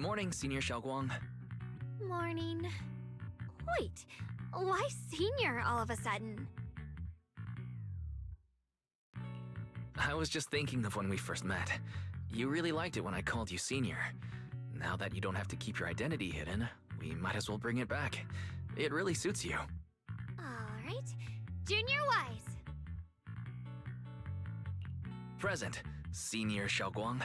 Morning, Senior Xiaoguang. Morning. Wait, why senior all of a sudden? I was just thinking of when we first met. You really liked it when I called you Senior. Now that you don't have to keep your identity hidden, we might as well bring it back. It really suits you. Alright. Junior Wise. Present, Senior Xiaoguang.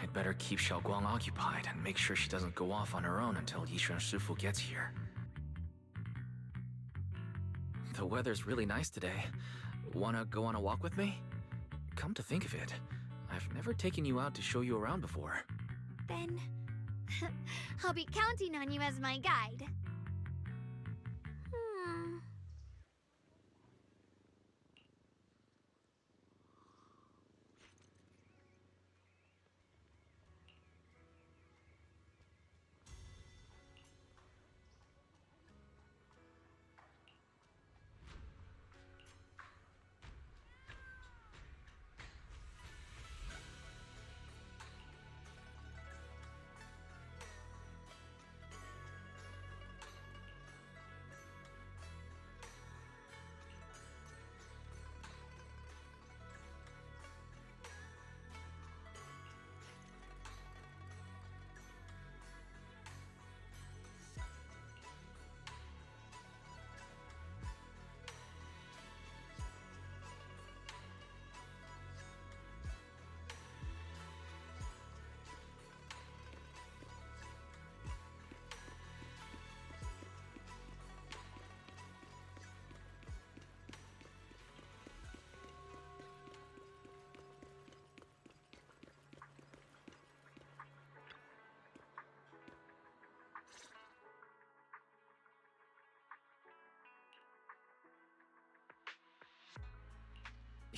I'd better keep Xiaoguang occupied and make sure she doesn't go off on her own until Yishuan Shifu gets here. The weather's really nice today. Wanna go on a walk with me? Come to think of it, I've never taken you out to show you around before. Then I'll be counting on you as my guide.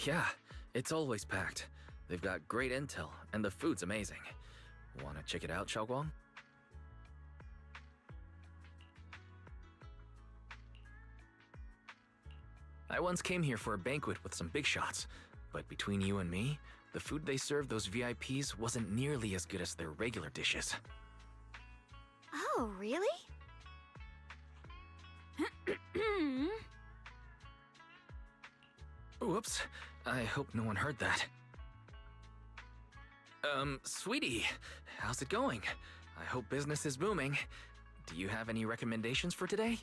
Yeah, it's always packed. They've got great intel, and the food's amazing. Wanna check it out, Xiaoguang? I once came here for a banquet with some big shots, but between you and me, the food they served those VIPs wasn't nearly as good as their regular dishes. Oh, really? Whoops, I hope no one heard that. Sweetie, how's it going? I hope business is booming. Do you have any recommendations for today?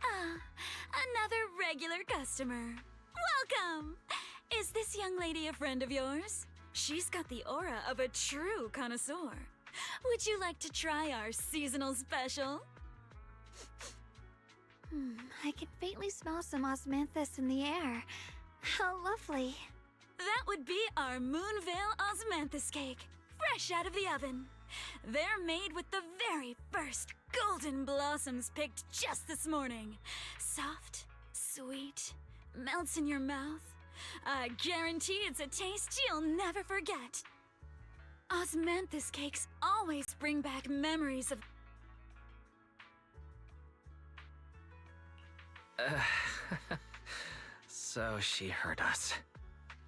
Ah, another regular customer. Welcome! Is this young lady a friend of yours? She's got the aura of a true connoisseur. Would you like to try our seasonal special? I can faintly smell some osmanthus in the air. How lovely. That would be our Moonvale Osmanthus cake, fresh out of the oven. They're made with the very first golden blossoms picked just this morning. Soft, sweet, melts in your mouth. I guarantee it's a taste you'll never forget. Osmanthus cakes always bring back memories of... So she heard us.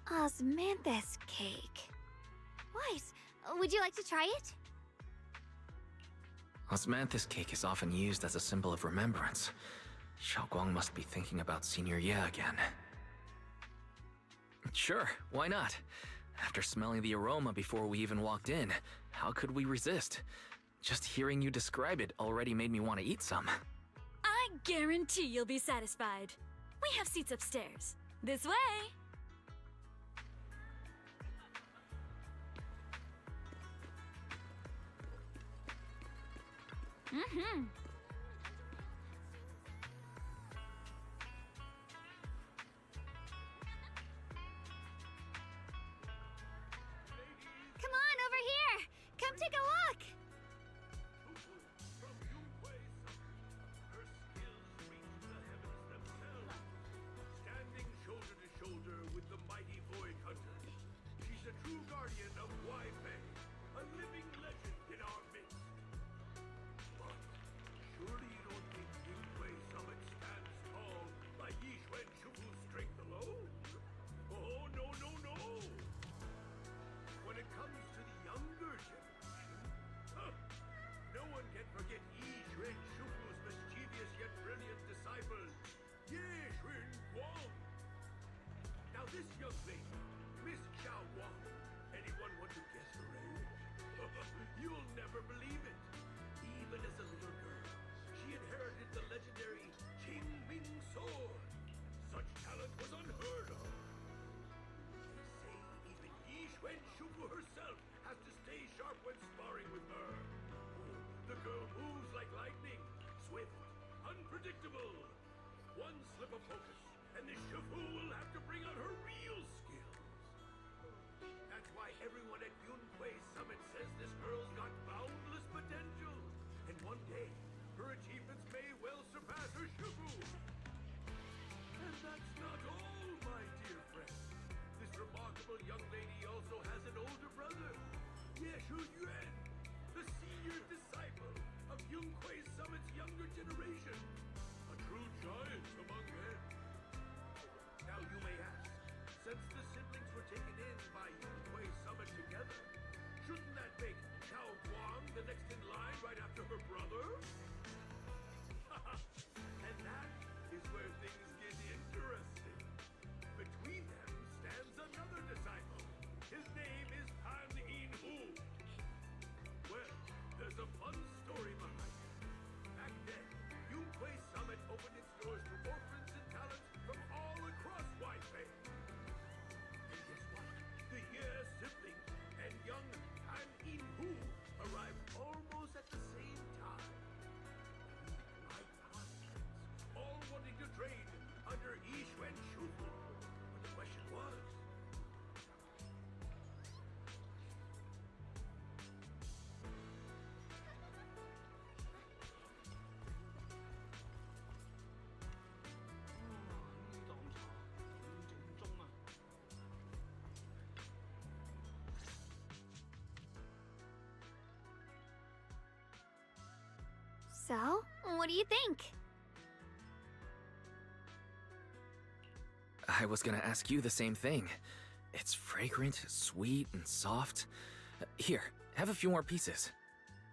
Osmanthus cake. Wise, would you like to try it? Osmanthus cake is often used as a symbol of remembrance. Xiaoguang must be thinking about Senior Ye again. Sure, why not? After smelling the aroma before we even walked in, how could we resist? Just hearing you describe it already made me want to eat some. I guarantee you'll be satisfied. We have seats upstairs. This way! Mm-hmm. Come on, over here! Come take a look! Standing shoulder to shoulder with the mighty void hunters, she's a true guardian of Wai-Fei, a living legend in our midst. But surely you don't think Yinghui Summit stands tall by Yixuan Shufu's strength alone? Oh, no, no, no! When it comes to the younger generation, no one can forget Yixuan Shufu's mischievous yet brilliant disciple, Ye Xun Guang. Now this young lady, Miss Xiao Wang, anyone want to guess her age? You'll never believe it. Even as a little girl, she inherited the legendary Qing Ming sword. Such talent was unheard of. They say even Yi Xuan Shufu herself has to stay sharp when sparring with her. Oh, the girl moves like lightning, swift, unpredictable. One slip of focus, and the Shufu will have to bring out her real skills. That's why everyone at Yunhui Summit says this girl's got boundless potential. And one day, her achievements may well surpass her Shufu. And that's not all, my dear friends. This remarkable young lady also has an older brother, Ye Yuan, the senior disciple of Yunhui Summit's younger generation. A true giant among men. Now you may ask, since the siblings were taken in by Yunhui Summit together, shouldn't that make Xiao Guang the next in line right after her brother? And that is where things get interesting. Between them stands another disciple. His name is Han In Hu. Well, there's a fun story behind it. Back then, Yunhui Summit opened its doors to orphans and talents from all across Wai-Fei. And guess what? The Ye So, what do you think? I was gonna ask you the same thing. It's fragrant, sweet, and soft. Here, have a few more pieces.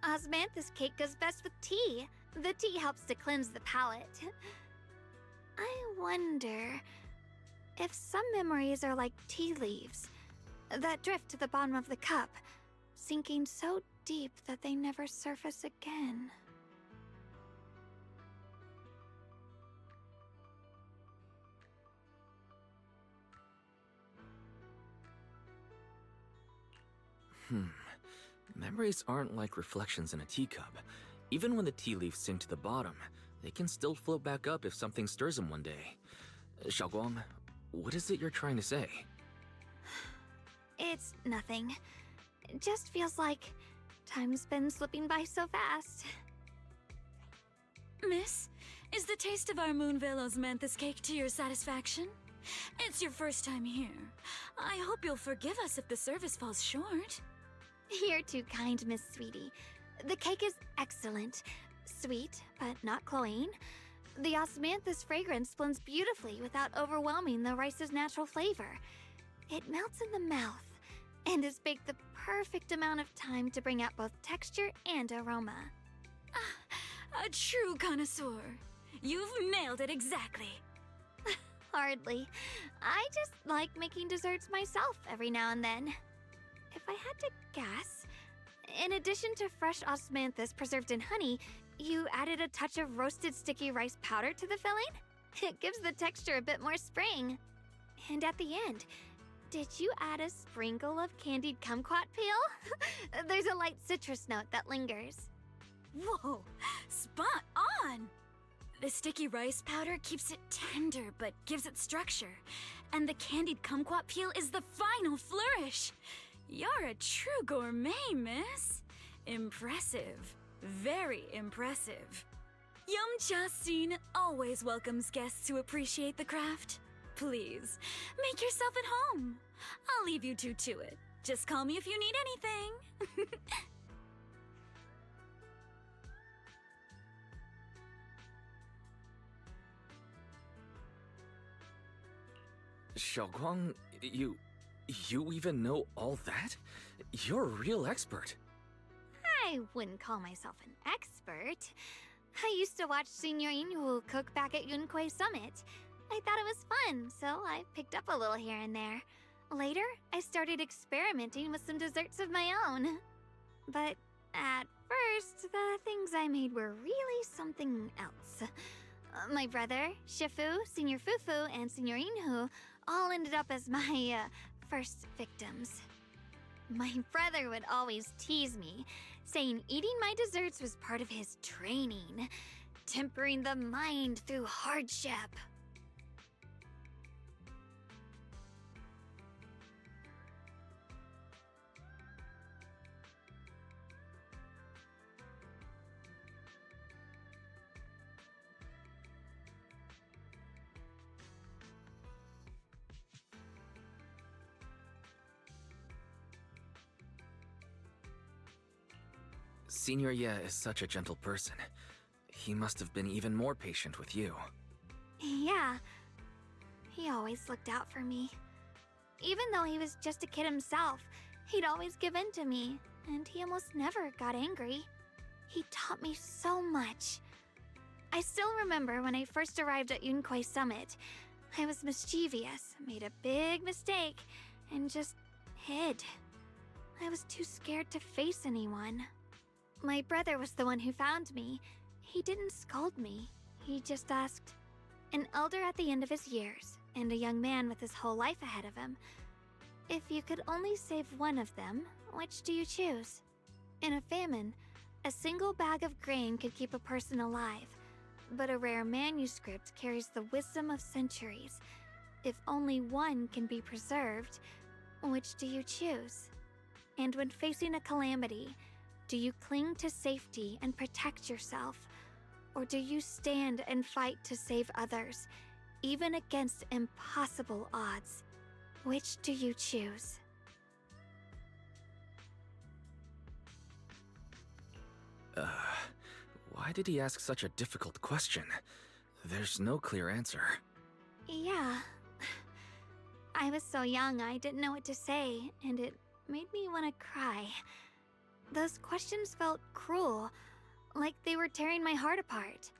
Osmanthus cake goes best with tea. The tea helps to cleanse the palate. I wonder if some memories are like tea leaves that drift to the bottom of the cup, sinking so deep that they never surface again. Memories aren't like reflections in a teacup. Even when the tea leaves sink to the bottom, they can still float back up if something stirs them one day. Xiaoguang, what is it you're trying to say? It's nothing. It just feels like time's been slipping by so fast. Miss, is the taste of our Moonvale Osmanthus cake to your satisfaction? It's your first time here. I hope you'll forgive us if the service falls short. You're too kind, Miss Sweetie. The cake is excellent. Sweet, but not cloying. The osmanthus fragrance blends beautifully without overwhelming the rice's natural flavor. It melts in the mouth and is baked the perfect amount of time to bring out both texture and aroma. A true connoisseur. You've nailed it exactly. Hardly. I just like making desserts myself every now and then. If I had to guess, in addition to fresh osmanthus preserved in honey, you added a touch of roasted sticky rice powder to the filling? It gives the texture a bit more spring. And at the end, did you add a sprinkle of candied kumquat peel? There's a light citrus note that lingers. Whoa, spot on! The sticky rice powder keeps it tender but gives it structure. And the candied kumquat peel is the final flourish. You're a true gourmet, miss. Impressive. Very impressive. Yum-Cha Scene always welcomes guests who appreciate the craft. Please, make yourself at home. I'll leave you two to it. Just call me if you need anything. Xiaoguang, you even know all that? You're a real expert. I wouldn't call myself an expert. I used to watch Senior Inhu cook back at Yunquay Summit. I thought it was fun, so I picked up a little here and there. Later, I started experimenting with some desserts of my own. But at first, the things I made were really something else. My brother, Shifu, Senior Fufu, and Senior Inhu all ended up as my first victims. My brother would always tease me, saying eating my desserts was part of his training, tempering the mind through hardship. Senior Ye is such a gentle person. He must have been even more patient with you. Yeah, he always looked out for me. Even though he was just a kid himself, he'd always give in to me, and he almost never got angry. He taught me so much. I still remember when I first arrived at Yunquay Summit. I was mischievous, made a big mistake, and just hid. I was too scared to face anyone. My brother was the one who found me. He didn't scold me. He just asked, an elder at the end of his years, and a young man with his whole life ahead of him, if you could only save one of them, which do you choose? In a famine, a single bag of grain could keep a person alive, but a rare manuscript carries the wisdom of centuries. If only one can be preserved, which do you choose? And when facing a calamity, do you cling to safety and protect yourself? Or do you stand and fight to save others, even against impossible odds? Which do you choose? Why did he ask such a difficult question? There's no clear answer. Yeah. I was so young, I didn't know what to say, and it made me want to cry. Those questions felt cruel, like they were tearing my heart apart.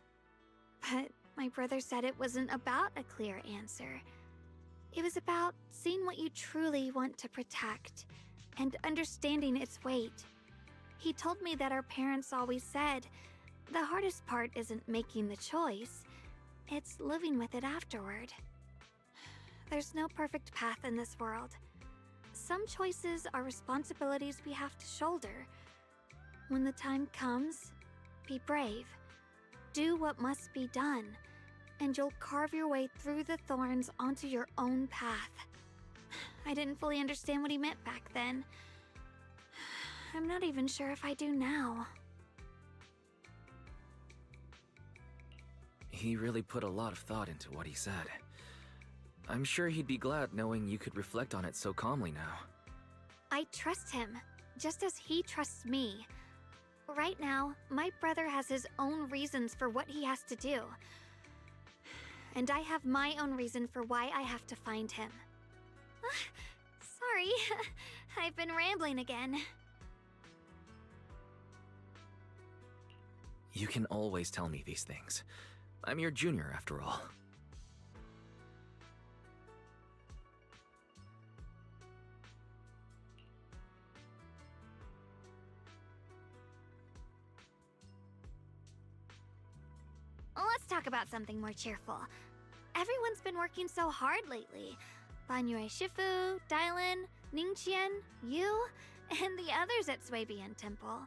But my brother said it wasn't about a clear answer. It was about seeing what you truly want to protect and understanding its weight. He told me that our parents always said, the hardest part isn't making the choice, it's living with it afterward. There's no perfect path in this world. Some choices are responsibilities we have to shoulder. When the time comes, be brave. Do what must be done, and you'll carve your way through the thorns onto your own path. I didn't fully understand what he meant back then. I'm not even sure if I do now. He really put a lot of thought into what he said. I'm sure he'd be glad knowing you could reflect on it so calmly now. I trust him, just as he trusts me. Right now, my brother has his own reasons for what he has to do. And I have my own reason for why I have to find him. Sorry, I've been rambling again. You can always tell me these things. I'm your junior, after all. Let's talk about something more cheerful. Everyone's been working so hard lately. Banyue Shifu, Dylan, Ningqian, you, and the others at Swabian Temple.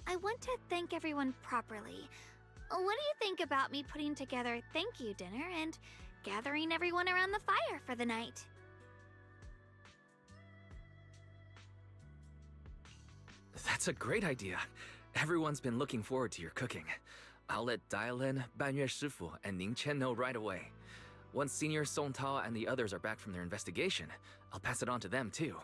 I want to thank everyone properly. What do you think about me putting together a thank you dinner and gathering everyone around the fire for the night? That's a great idea. Everyone's been looking forward to your cooking. I'll let Dylan, Banyue Shifu, and Ning Chen know right away. Once Senior Song Tao and the others are back from their investigation, I'll pass it on to them too.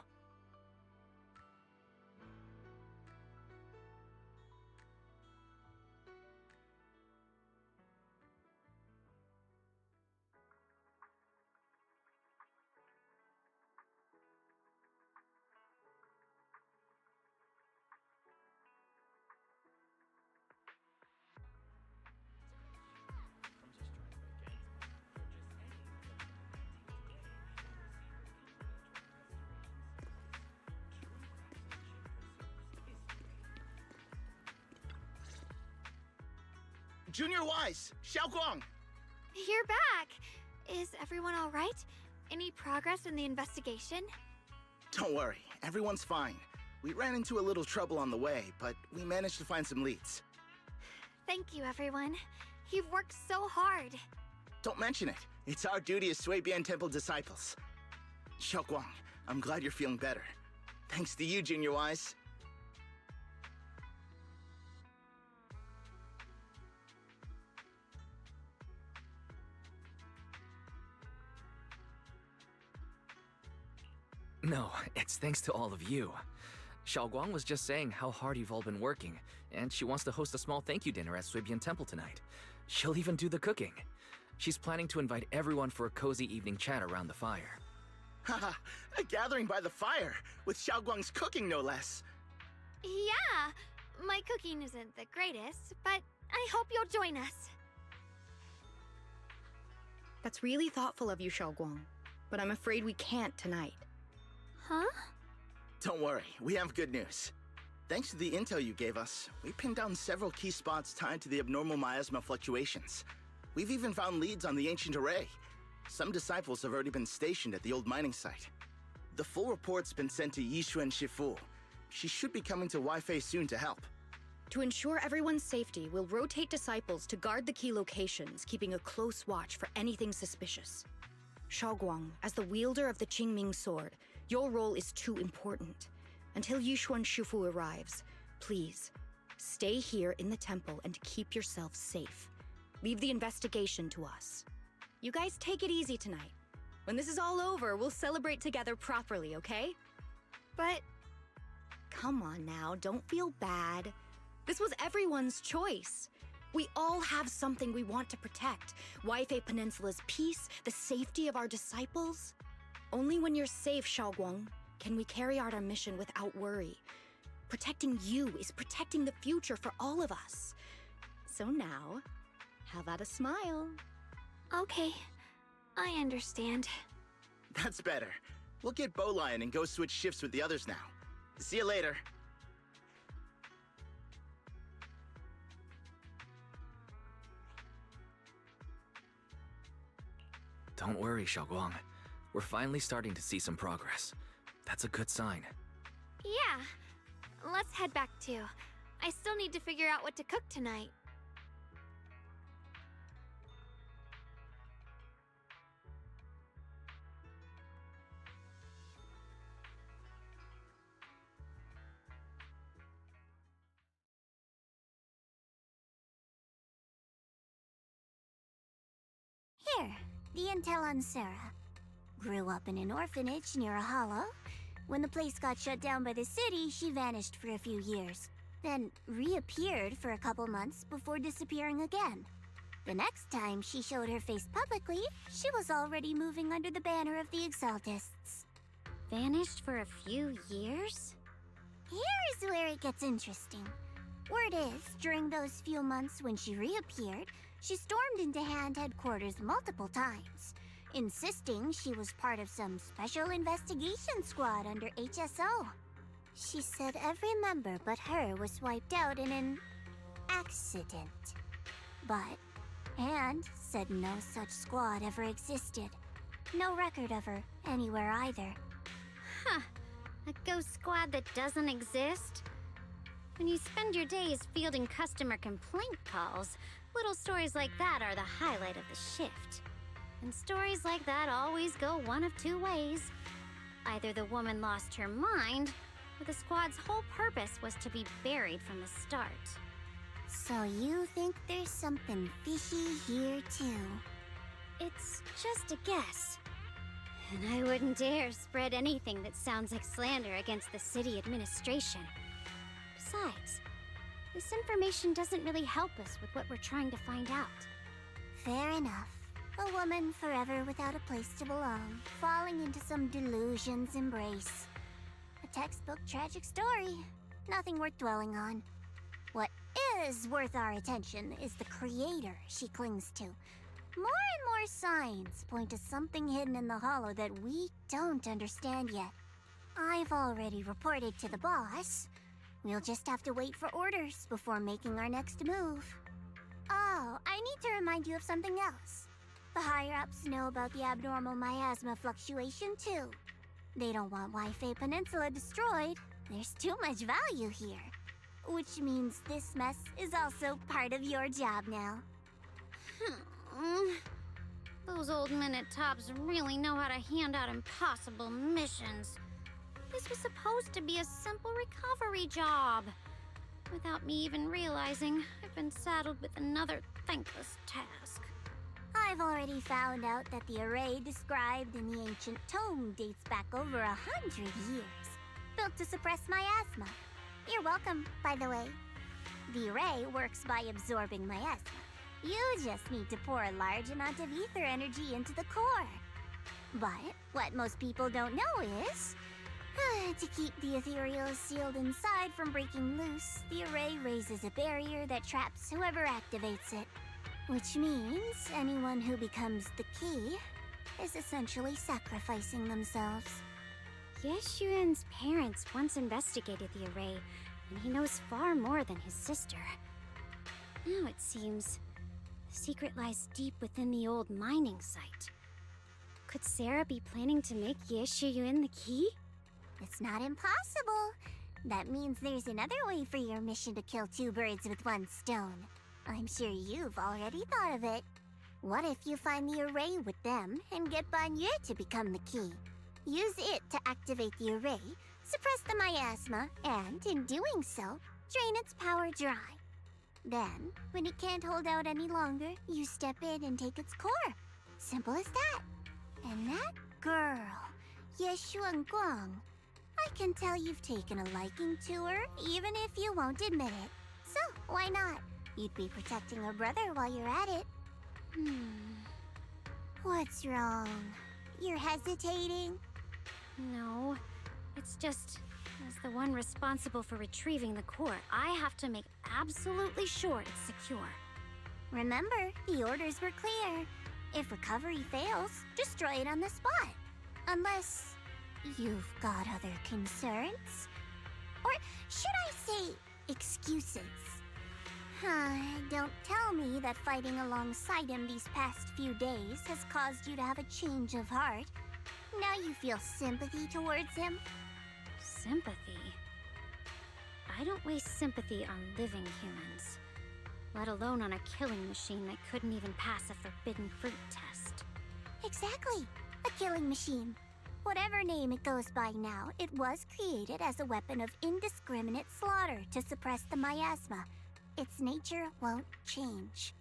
Junior Wise, Xiaoguang! You're back! Is everyone alright? Any progress in the investigation? Don't worry, everyone's fine. We ran into a little trouble on the way, but we managed to find some leads. Thank you, everyone. You've worked so hard. Don't mention it. It's our duty as Swabian Temple disciples. Xiaoguang, I'm glad you're feeling better. Thanks to you, Junior Wise. No, it's thanks to all of you. Xiaoguang was just saying how hard you've all been working, and she wants to host a small thank you dinner at Swabian Temple tonight. She'll even do the cooking. She's planning to invite everyone for a cozy evening chat around the fire. Haha, a gathering by the fire, with Xiaoguang's cooking no less. Yeah, my cooking isn't the greatest, but I hope you'll join us. That's really thoughtful of you, Xiaoguang, but I'm afraid we can't tonight. Huh? Don't worry, we have good news. Thanks to the intel you gave us, we pinned down several key spots tied to the abnormal miasma fluctuations. We've even found leads on the ancient array. Some disciples have already been stationed at the old mining site. The full report's been sent to Yishuan Shifu. She should be coming to Waifei soon to help. To ensure everyone's safety, we'll rotate disciples to guard the key locations, keeping a close watch for anything suspicious. Xiaoguang, as the wielder of the Qingming sword, your role is too important. Until Yishuan Shifu arrives, please, stay here in the temple and keep yourself safe. Leave the investigation to us. You guys take it easy tonight. When this is all over, we'll celebrate together properly, okay? But Come on now, don't feel bad. This was everyone's choice. We all have something we want to protect. Waifei Peninsula's peace, the safety of our disciples. Only when you're safe, Shaoguang, can we carry out our mission without worry. Protecting you is protecting the future for all of us. So now, how about a smile? Okay, I understand. That's better. We'll get Bowlion and go switch shifts with the others now. See you later. Don't worry, Xiaoguang. We're finally starting to see some progress. That's a good sign. Yeah, let's head back too. I still need to figure out what to cook tonight. Here, the intel on Sarah. Grew up in an orphanage near a hollow. When the place got shut down by the city, she vanished for a few years. Then reappeared for a couple months before disappearing again. The next time she showed her face publicly, she was already moving under the banner of the Exaltists. Vanished for a few years? Here's where it gets interesting. Word is, during those few months when she reappeared, she stormed into Hand headquarters multiple times, insisting she was part of some special investigation squad under HSO. She said every member but her was wiped out in an accident. But Hand said no such squad ever existed. No record of her anywhere either. Huh. A ghost squad that doesn't exist? When you spend your days fielding customer complaint calls, little stories like that are the highlight of the shift. And stories like that always go one of two ways. Either the woman lost her mind, or the squad's whole purpose was to be buried from the start. So you think there's something fishy here too? It's just a guess. And I wouldn't dare spread anything that sounds like slander against the city administration. Besides, this information doesn't really help us with what we're trying to find out. Fair enough. A woman forever without a place to belong, falling into some delusion's embrace. A textbook tragic story. Nothing worth dwelling on. What is worth our attention is the creator she clings to. More and more signs point to something hidden in the hollow that we don't understand yet. I've already reported to the boss. We'll just have to wait for orders before making our next move. Oh, I need to remind you of something else. The higher-ups know about the abnormal miasma fluctuation, too. They don't want Waifei Peninsula destroyed. There's too much value here. Which means this mess is also part of your job now. Those old minute tops really know how to hand out impossible missions. This was supposed to be a simple recovery job. Without me even realizing, I've been saddled with another thankless task. I've already found out that the array described in the ancient tome dates back over 100 years, built to suppress miasma. You're welcome, by the way. The array works by absorbing miasma. You just need to pour a large amount of ether energy into the core. But what most people don't know is, to keep the ethereal sealed inside from breaking loose, the array raises a barrier that traps whoever activates it. Which means anyone who becomes the key is essentially sacrificing themselves. Yeshuan's parents once investigated the array, and he knows far more than his sister. Now it seems the secret lies deep within the old mining site. Could Sarah be planning to make Yeshuyun the key? It's not impossible. That means there's another way for your mission to kill two birds with one stone. I'm sure you've already thought of it. What if you find the array with them and get Banyu to become the key? Use it to activate the array, suppress the miasma, and in doing so, drain its power dry. Then, when it can't hold out any longer, you step in and take its core. Simple as that. And that girl, Yeshuan Guang, I can tell you've taken a liking to her, even if you won't admit it. So, why not? You'd be protecting her brother while you're at it. What's wrong? You're hesitating? No, it's just, as the one responsible for retrieving the core, I have to make absolutely sure it's secure. Remember, the orders were clear. If recovery fails, destroy it on the spot. Unless you've got other concerns? Or should I say, excuses? Don't tell me that fighting alongside him these past few days has caused you to have a change of heart. Now you feel sympathy towards him? Sympathy? I don't waste sympathy on living humans, let alone on a killing machine that couldn't even pass a forbidden fruit test. Exactly. A killing machine. Whatever name it goes by now, it was created as a weapon of indiscriminate slaughter to suppress the miasma. Its nature won't change.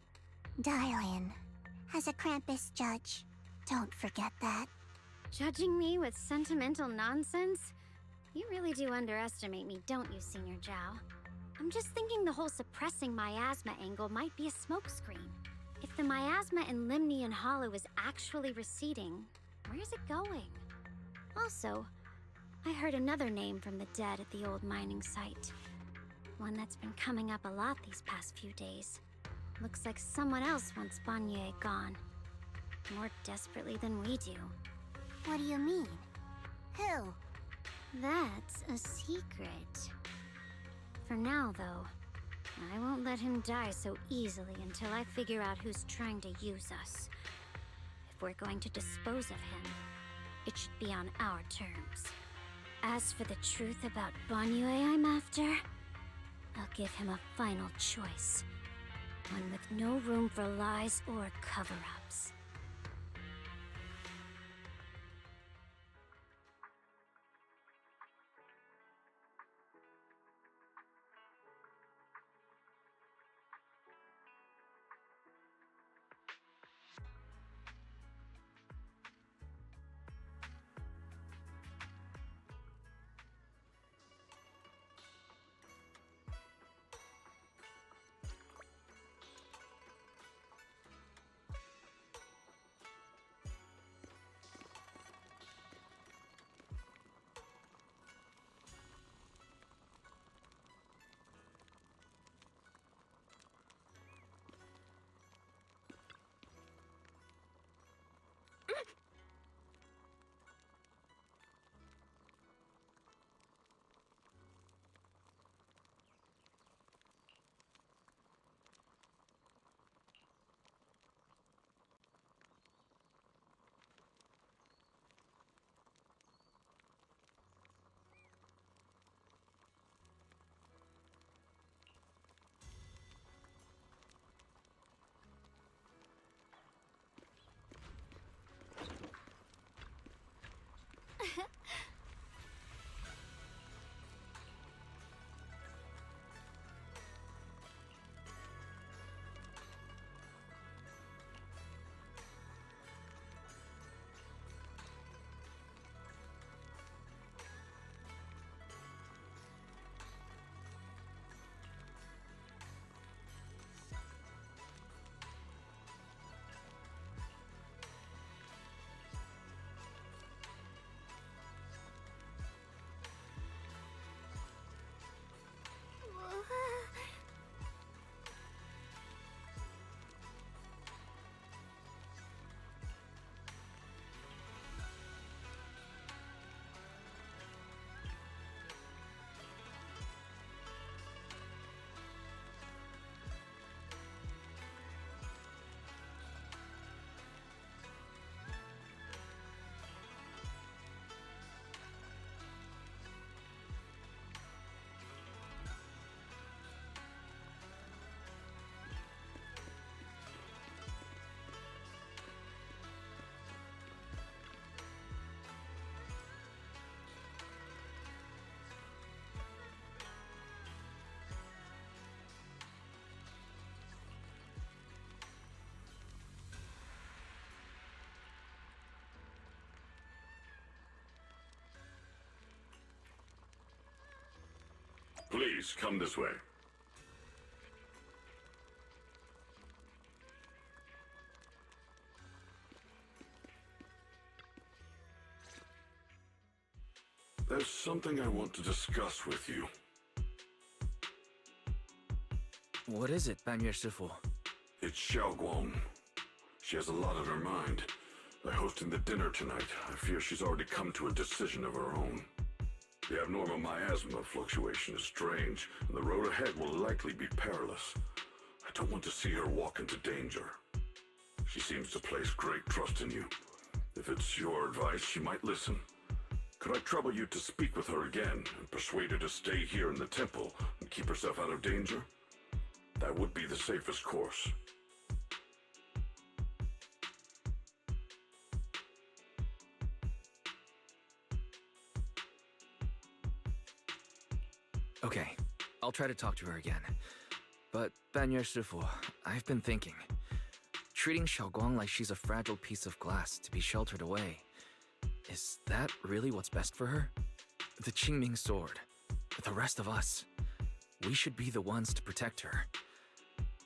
Dial in. As a Krampus judge, don't forget that. Judging me with sentimental nonsense? You really do underestimate me, don't you, Senior Zhao? I'm just thinking the whole suppressing miasma angle might be a smokescreen. If the miasma in Limnian Hollow is actually receding, where's it going? Also, I heard another name from the dead at the old mining site. One that's been coming up a lot these past few days. Looks like someone else wants Banye gone. More desperately than we do. What do you mean? Who? That's a secret. For now, though, I won't let him die so easily until I figure out who's trying to use us. If we're going to dispose of him, it should be on our terms. As for the truth about Banyue I'm after, I'll give him a final choice. One with no room for lies or cover-ups. Please, come this way. There's something I want to discuss with you. What is it, Banyue Shifu? It's Xiaoguang. She has a lot on her mind. By hosting the dinner tonight, I fear she's already come to a decision of her own. The abnormal miasma fluctuation is strange, and the road ahead will likely be perilous. I don't want to see her walk into danger. She seems to place great trust in you. If it's your advice, she might listen. Could I trouble you to speak with her again and persuade her to stay here in the temple and keep herself out of danger? That would be the safest course. Okay, I'll try to talk to her again. But, Banyue Shifu, I've been thinking. Treating Xiaoguang like she's a fragile piece of glass to be sheltered away. Is that really what's best for her? The Qingming sword, the rest of us, we should be the ones to protect her.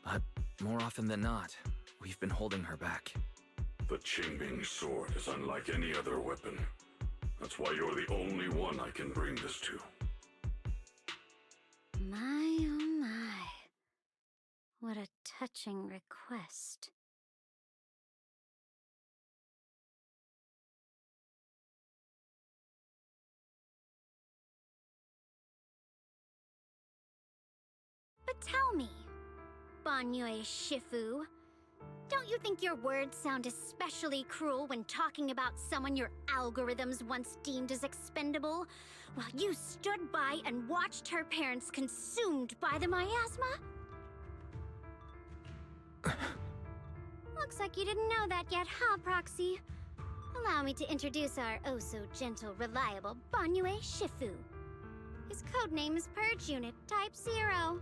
But more often than not, we've been holding her back. The Qingming sword is unlike any other weapon. That's why you're the only one I can bring this to. My, oh my. What a touching request. But tell me, Banyue Shifu, don't you think your words sound especially cruel when talking about someone your algorithms once deemed as expendable, while you stood by and watched her parents consumed by the miasma? Looks like you didn't know that yet, huh, Proxy? Allow me to introduce our oh-so-gentle, reliable Banyue Shifu. His codename is Purge Unit Type 0.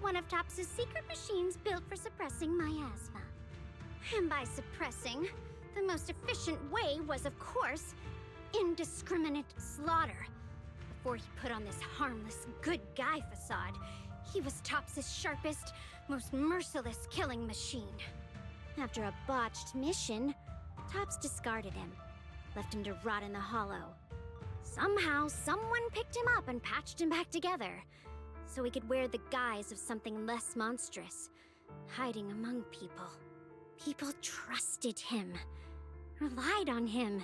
One of TOPS' secret machines built for suppressing miasma. And by suppressing, the most efficient way was, of course, indiscriminate slaughter. Before he put on this harmless, good guy facade, he was TOPS' sharpest, most merciless killing machine. After a botched mission, TOPS discarded him, left him to rot in the hollow. Somehow, someone picked him up and patched him back together, so he could wear the guise of something less monstrous, hiding among people. People trusted him, relied on him,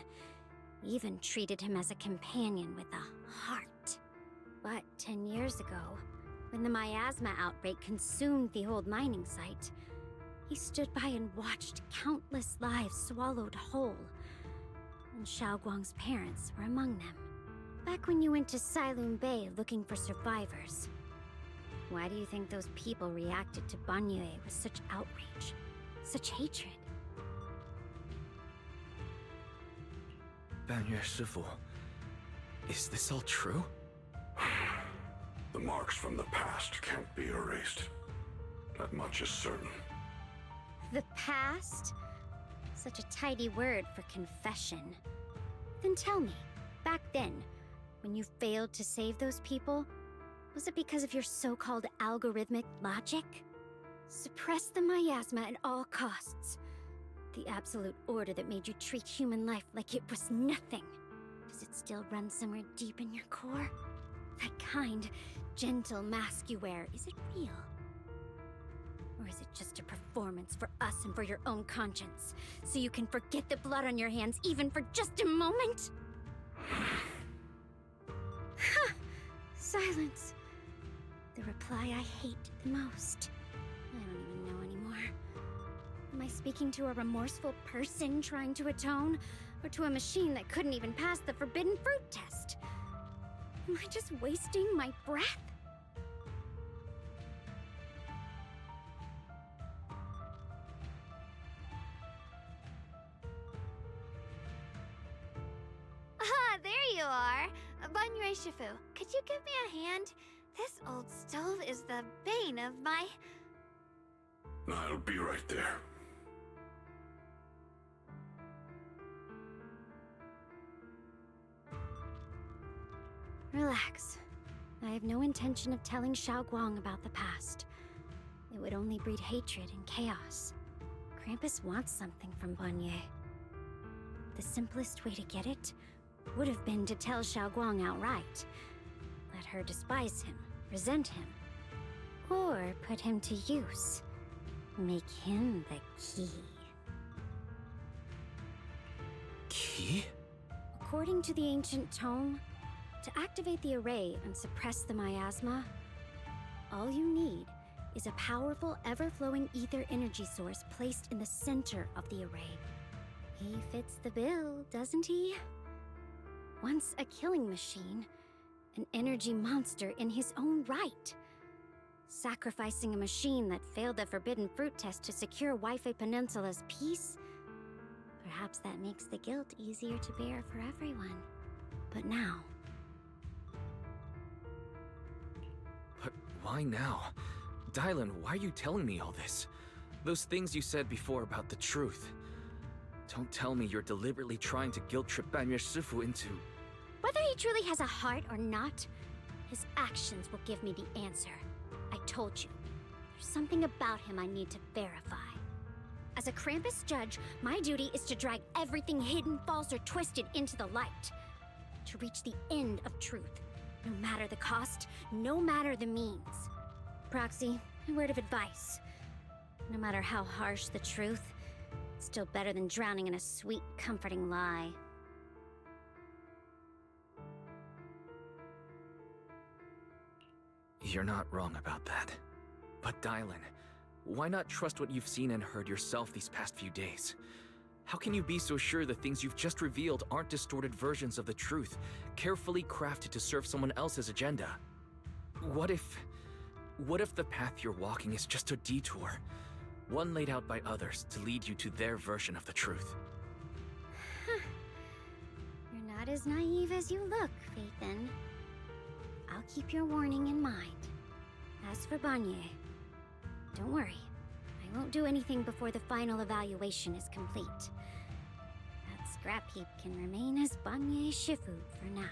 even treated him as a companion with a heart. But 10 years ago, when the miasma outbreak consumed the old mining site, he stood by and watched countless lives swallowed whole. And Xiaoguang's parents were among them. Back when you went to Silum Bay looking for survivors, why do you think those people reacted to Banyue with such outrage, such hatred? Banyue Shifu, is this all true? The marks from the past can't be erased. That much is certain. The past? Such a tidy word for confession. Then tell me, back then, when you failed to save those people, was it because of your so-called algorithmic logic? Suppress the miasma at all costs. The absolute order that made you treat human life like it was nothing. Does it still run somewhere deep in your core? That kind, gentle mask you wear, is it real? Or is it just a performance for us and for your own conscience, so you can forget the blood on your hands even for just a moment? Silence. The reply I hate the most. I don't even know anymore. Am I speaking to a remorseful person trying to atone, or to a machine that couldn't even pass the forbidden fruit test? Am I just wasting my breath? Ah, there you are. Banyue Shifu, could you give me a hand? This old stove is the bane of my... I'll be right there. Relax. I have no intention of telling Xiaoguang about the past. It would only breed hatred and chaos. Krampus wants something from Banye. The simplest way to get it would have been to tell Xiaoguang outright. Let her despise him, resent him, or put him to use. Make him the key. Key? According to the ancient tome, to activate the array and suppress the miasma, all you need is a powerful, ever-flowing ether energy source placed in the center of the array. He fits the bill, doesn't he? Once a killing machine, an energy monster in his own right. Sacrificing a machine that failed the forbidden fruit test to secure Wi-Fi Peninsula's peace? Perhaps that makes the guilt easier to bear for everyone. But now... But why now? Dylan, why are you telling me all this? Those things you said before about the truth. Don't tell me you're deliberately trying to guilt-trip Banyu Shifu into... Whether he truly has a heart or not, his actions will give me the answer. I told you. There's something about him I need to verify. As a Krampus judge, my duty is to drag everything hidden, false, or twisted into the light. To reach the end of truth. No matter the cost, no matter the means. Proxy, a word of advice. No matter how harsh the truth, it's still better than drowning in a sweet, comforting lie. You're not wrong about that. But Dylan, why not trust what you've seen and heard yourself these past few days? How can you be so sure the things you've just revealed aren't distorted versions of the truth, carefully crafted to serve someone else's agenda? What if the path you're walking is just a detour? One laid out by others to lead you to their version of the truth. You're not as naive as you look, Phaethon. I'll keep your warning in mind. As for Banyu, don't worry. I won't do anything before the final evaluation is complete. That scrap heap can remain as Banyu Shifu for now.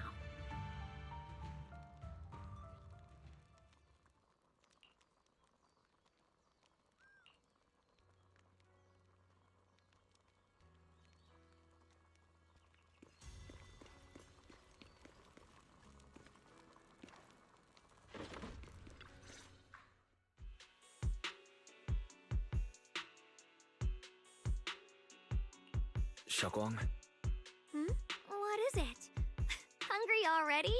Xiaoguang? What is it? Hungry already?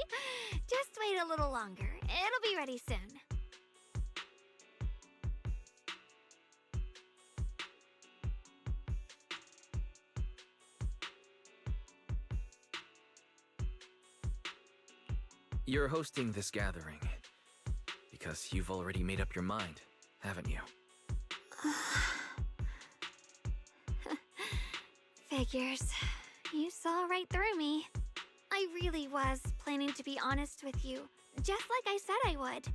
Just wait a little longer. It'll be ready soon. You're hosting this gathering because you've already made up your mind, haven't you? Figures. You saw right through me. I really was planning to be honest with you, just like I said I would.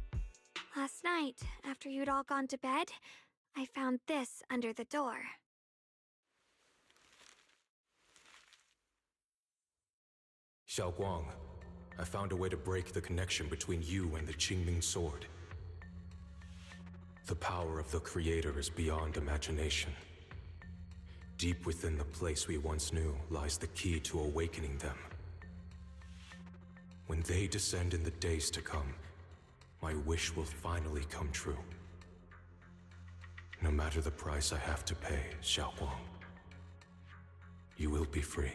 Last night, after you'd all gone to bed, I found this under the door. Xiaoguang, I found a way to break the connection between you and the Qingming sword. The power of the Creator is beyond imagination. Deep within the place we once knew lies the key to awakening them. When they descend in the days to come, my wish will finally come true. No matter the price I have to pay, Xiaoguang, you will be free.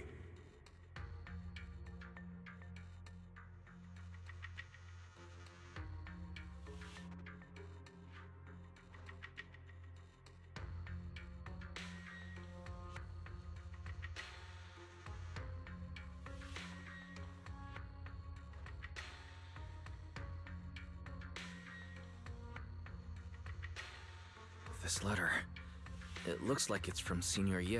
This letter. It looks like it's from Senior Ye.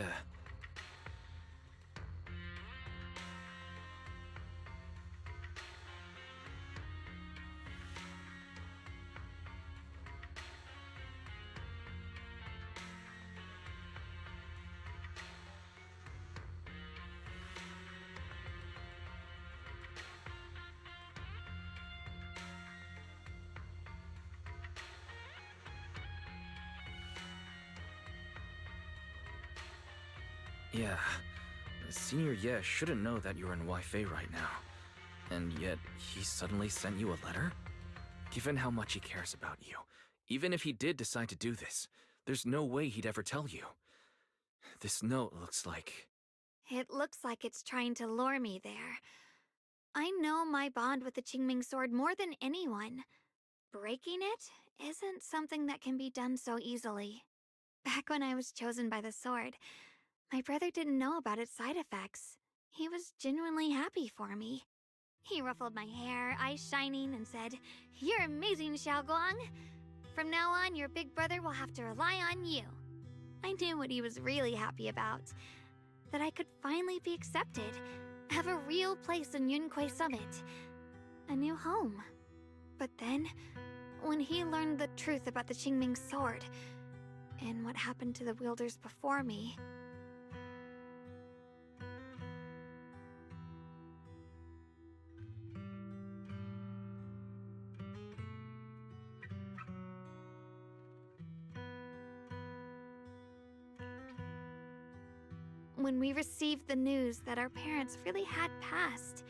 Yeah. Senior Ye shouldn't know that you're in Wi-Fi right now. And yet, he suddenly sent you a letter? Given how much he cares about you, even if he did decide to do this, there's no way he'd ever tell you. This note looks like... It looks like it's trying to lure me there. I know my bond with the Qingming sword more than anyone. Breaking it isn't something that can be done so easily. Back when I was chosen by the sword, my brother didn't know about its side effects. He was genuinely happy for me. He ruffled my hair, eyes shining, and said, "You're amazing, Xiaoguang. From now on, your big brother will have to rely on you." I knew what he was really happy about. That I could finally be accepted, have a real place in Yunque Summit. A new home. But then, when he learned the truth about the Qingming sword, and what happened to the wielders before me... When we received the news that our parents really had passed,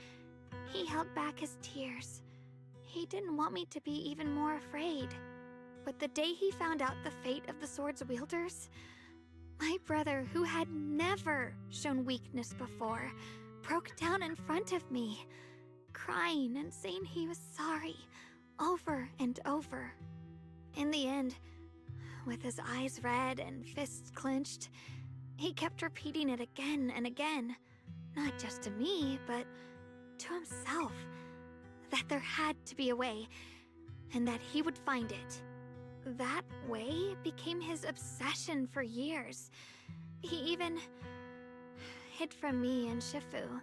he held back his tears. He didn't want me to be even more afraid. But the day he found out the fate of the sword's wielders, my brother, who had never shown weakness before, broke down in front of me, crying and saying he was sorry, over and over. In the end, with his eyes red and fists clenched, he kept repeating it again and again, not just to me, but to himself, that there had to be a way, and that he would find it. That way became his obsession for years. He even hid from me and Shifu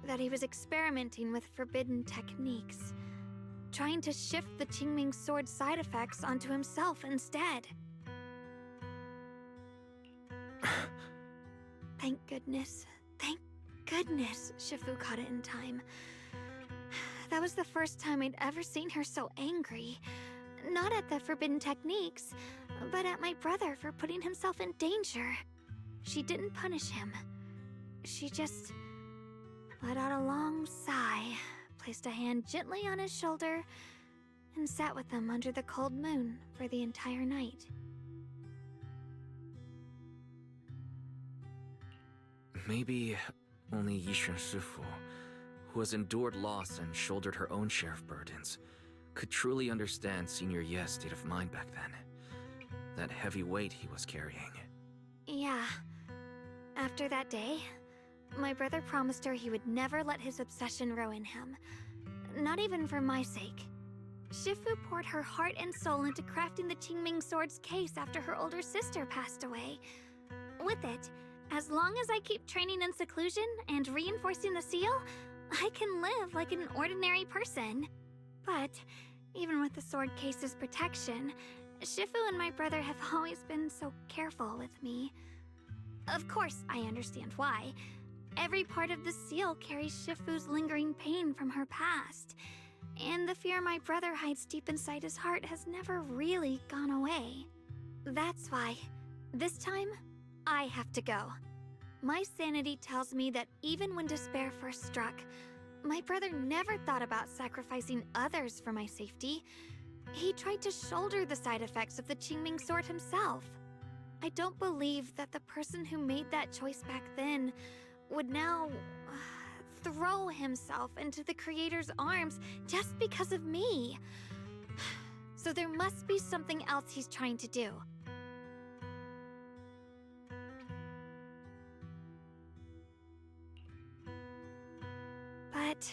that he was experimenting with forbidden techniques, trying to shift the Qingming sword side effects onto himself instead. Thank goodness Shifu caught it in time. That was the first time I'd ever seen her so angry. Not at the forbidden techniques, but at my brother for putting himself in danger. She didn't punish him. She just let out a long sigh, placed a hand gently on his shoulder, and sat with him under the cold moon for the entire night. Maybe only Yishun Shifu, who has endured loss and shouldered her own share of burdens, could truly understand Senior Ye's state of mind back then. That heavy weight he was carrying. Yeah. After that day, my brother promised her he would never let his obsession ruin him. Not even for my sake. Shifu poured her heart and soul into crafting the Qingming sword's case after her older sister passed away. With it, as long as I keep training in seclusion and reinforcing the seal, I can live like an ordinary person. But even with the sword case's protection, Shifu and my brother have always been so careful with me. Of course, I understand why. Every part of the seal carries Shifu's lingering pain from her past, and the fear my brother hides deep inside his heart has never really gone away. That's why, this time, I have to go. My sanity tells me that even when despair first struck, my brother never thought about sacrificing others for my safety. He tried to shoulder the side effects of the Qingming sword himself. I don't believe that the person who made that choice back then would now throw himself into the Creator's arms just because of me. So there must be something else he's trying to do. But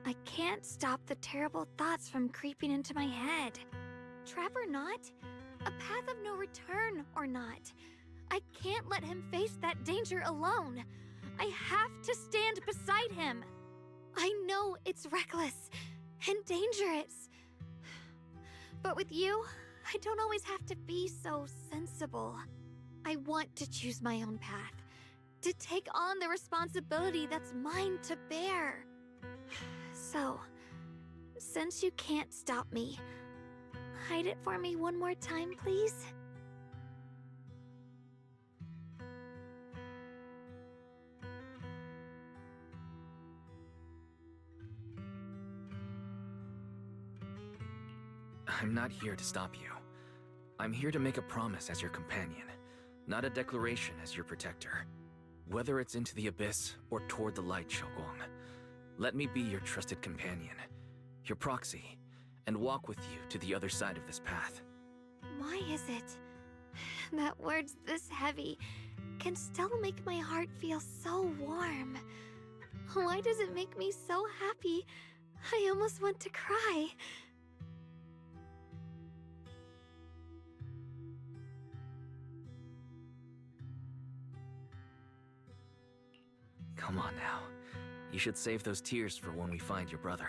I can't stop the terrible thoughts from creeping into my head. Trap or not, a path of no return or not, I can't let him face that danger alone. I have to stand beside him. I know it's reckless and dangerous. But with you, I don't always have to be so sensible. I want to choose my own path, to take on the responsibility that's mine to bear. So, since you can't stop me, hide it for me one more time, please? not here to stop you. I'm here to make a promise as your companion, not a declaration as your protector. Whether it's into the abyss or toward the light, Xiaoguang, let me be your trusted companion, your proxy, and walk with you to the other side of this path. Why is it that words this heavy can still make my heart feel so warm? Why does it make me so happy? I almost want to cry. Come on now. You should save those tears for when we find your brother.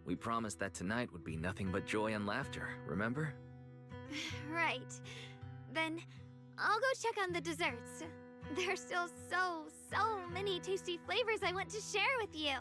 We promised that tonight would be nothing but joy and laughter, remember? Right. Then I'll go check on the desserts. There's still so many tasty flavors I want to share with you.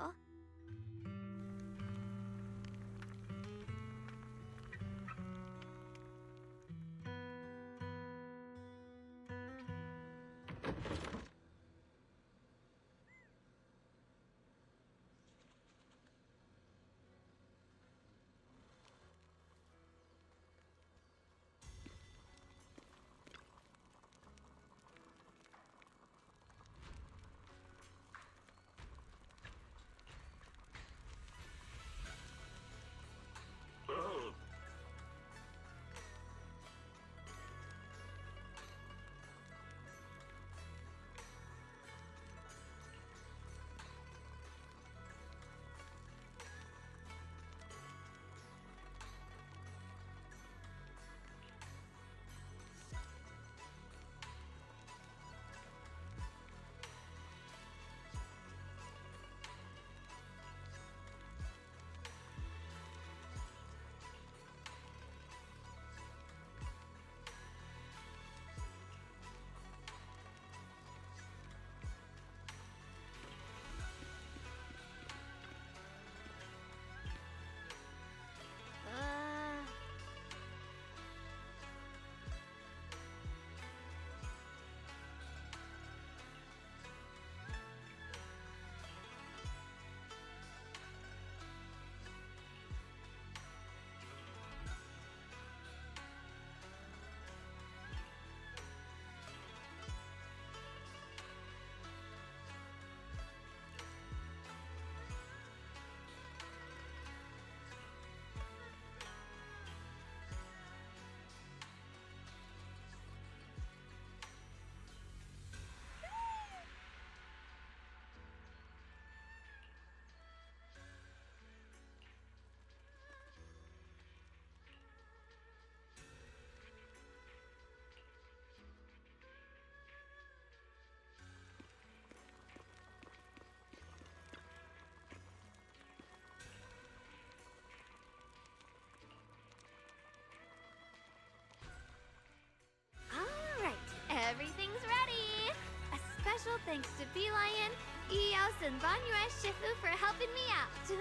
Everything's ready! A special thanks to Beelion, Eos, and Banyue Shifu for helping me out.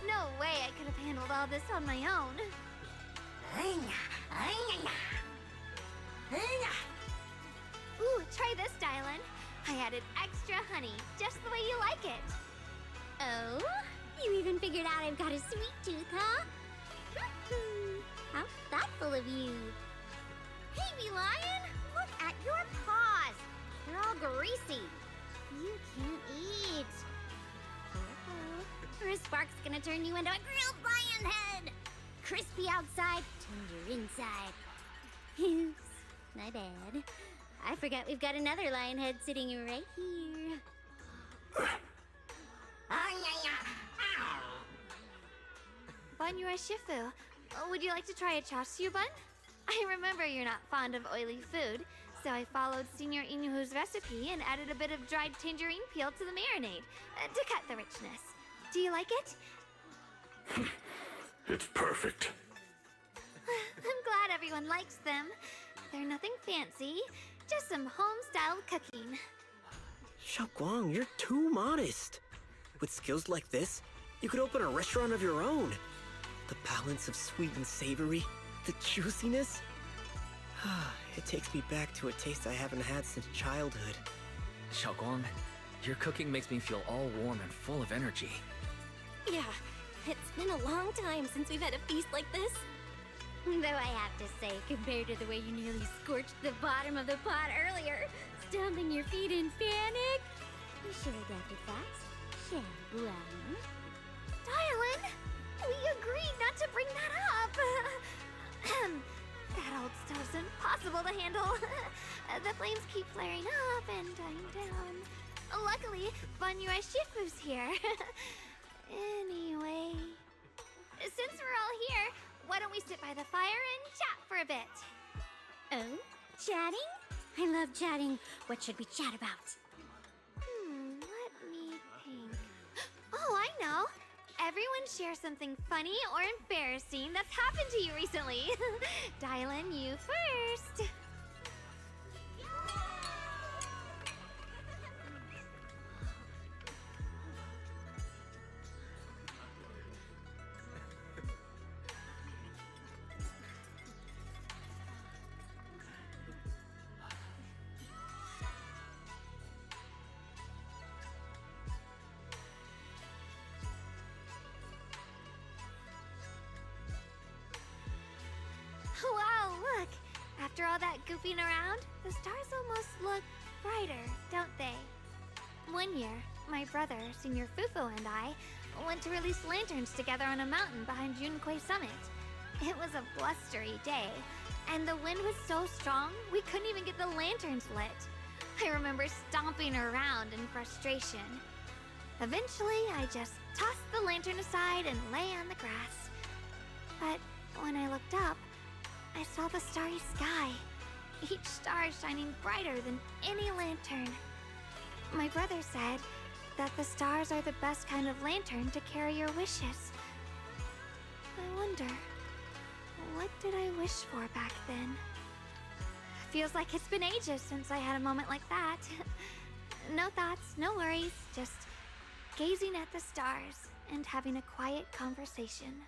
No way I could have handled all this on my own. Ooh, try this, Dylan. I added extra honey, just the way you like it. Oh? You even figured out I've got a sweet tooth, huh? How thoughtful of you. Hey, Beelion! Look at your paws! They're all greasy. You can't eat. Or is Spark's gonna turn you into a grilled lion head? Crispy outside, tender inside. Oops, my bad. I forgot we've got another lion head sitting right here. Banyue Shifu, would you like to try a chashu bun? I remember you're not fond of oily food, so I followed Senior Inuhu's recipe and added a bit of dried tangerine peel to the marinade to cut the richness. Do you like it? It's perfect. I'm glad everyone likes them. They're nothing fancy, just some home-styled cooking. Xiaoguang, you're too modest. With skills like this, you could open a restaurant of your own. The balance of sweet and savory, the juiciness. It takes me back to a taste I haven't had since childhood. Xiaoguang, your cooking makes me feel all warm and full of energy. Yeah, it's been a long time since we've had a feast like this. Though I have to say, compared to the way you nearly scorched the bottom of the pot earlier, stomping your feet in panic, we should have adapted fast. Shaguang. Dylan, we agreed not to bring that up. That old stove's impossible to handle. The flames keep flaring up and dying down. Luckily, Banyue Shifu's here. Anyway, since we're all here, why don't we sit by the fire and chat for a bit? Oh? Chatting? I love chatting. What should we chat about? Let me think. Oh, I know. Everyone share something funny or embarrassing that's happened to you recently. Dylan, you first. Wow, look! After all that goofing around, the stars almost look brighter, don't they? One year, my brother, Senior Fufu, and I went to release lanterns together on a mountain behind Junkui Summit. It was a blustery day, and the wind was so strong we couldn't even get the lanterns lit. I remember stomping around in frustration. Eventually, I just tossed the lantern aside and lay on the grass. But when I looked up, I saw the starry sky, each star shining brighter than any lantern. My brother said that the stars are the best kind of lantern to carry your wishes. I wonder, what did I wish for back then? Feels like it's been ages since I had a moment like that. No thoughts, no worries, just gazing at the stars and having a quiet conversation.